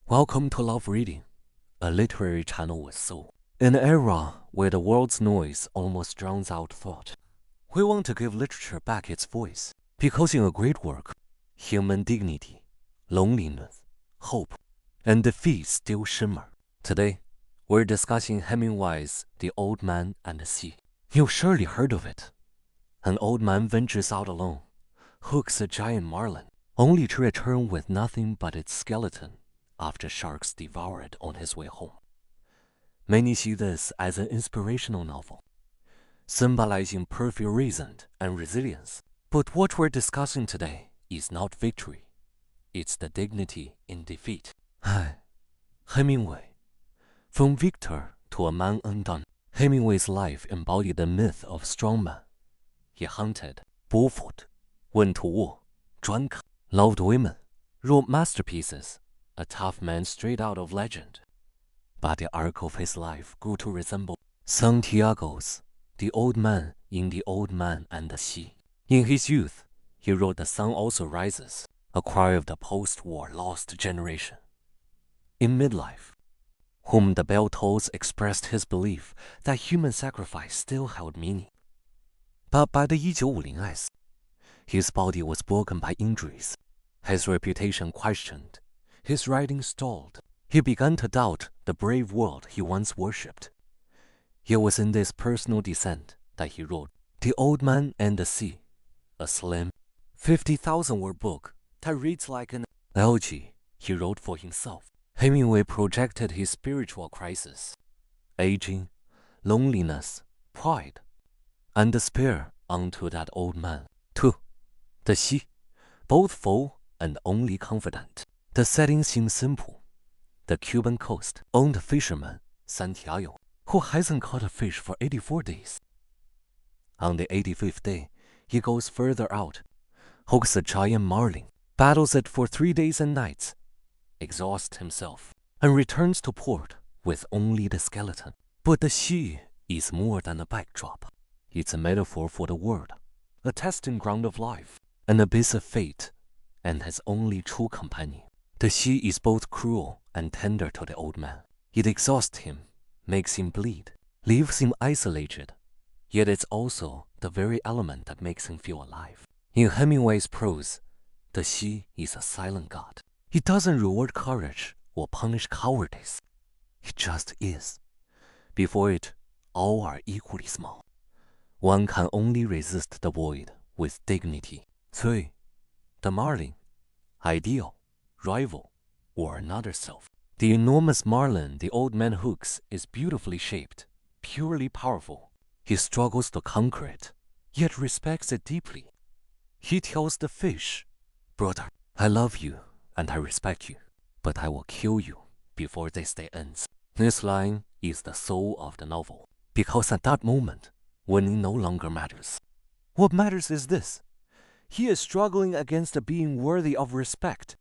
Welcome to Love Reading, a literary channel with soul. In an era where the world's noise almost drowns out thought, we want to give literature back its voice, because in a great work, human dignity, loneliness, hope, and defeat still shimmer. Today, we're discussing Hemingway's The Old Man and the Sea. You've surely heard of it. An old man ventures out alone, hooks a giant marlin, only to return with nothing but its skeleton after sharks devour it on his way home. Many see this as an inspirational novel, symbolizing perfect reason and resilience. But what we're discussing today is not victory. It's the dignity in defeat. Hemingway. From victor to a man undone, Hemingway's life embodied the myth of strongman. He hunted, bullfought, went to war, drank, loved women, wrote masterpieces, a tough man straight out of legend. But the arc of his life grew to resemble Santiago's The Old Man in The Old Man and the Sea. In his youth, he wrote The Sun Also Rises, a cry of the post-war lost generation. In midlife, whom the bell tolls expressed his belief that human sacrifice still held meaning. But by the 1950 S, his body was broken by injuries, his reputation questioned, his writing stalled. He began to doubt the brave world he once worshipped. It was in this personal descent that he wrote The Old Man and the Sea, a slim, 50,000-word book that reads like an elegy he wrote for himself. Hemingway projected his spiritual crisis, aging, loneliness, pride, and despair onto that old man, too. The sea, both full and only confident. The setting seems simple. The Cuban coast, owned fisherman, Santiago, who hasn't caught a fish for 84 days. On the 85th day, he goes further out, hooks a giant marlin, battles it for 3 days and nights, exhausts himself, and returns to port with only the skeleton. But the sea is more than a backdrop. It's a metaphor for the world, a testing ground of life, an abyss of fate, and his only true companion. The sea is both cruel and tender to the old man. It exhausts him, makes him bleed, leaves him isolated, yet it's also the very element that makes him feel alive. In Hemingway's prose, the sea is a silent god. It doesn't reward courage or punish cowardice. It just is. Before it, all are equally small. One can only resist the void with dignity. 3. The marlin, ideal, rival, or another self. The enormous marlin the old man hooks is beautifully shaped, purely powerful. He struggles to conquer it, yet respects it deeply. He tells the fish, "Brother, I love you and I respect you, but I will kill you before this day ends." This line is the soul of the novel, because at that moment, winning no longer matters. What matters is this: he is struggling against a being worthy of respect,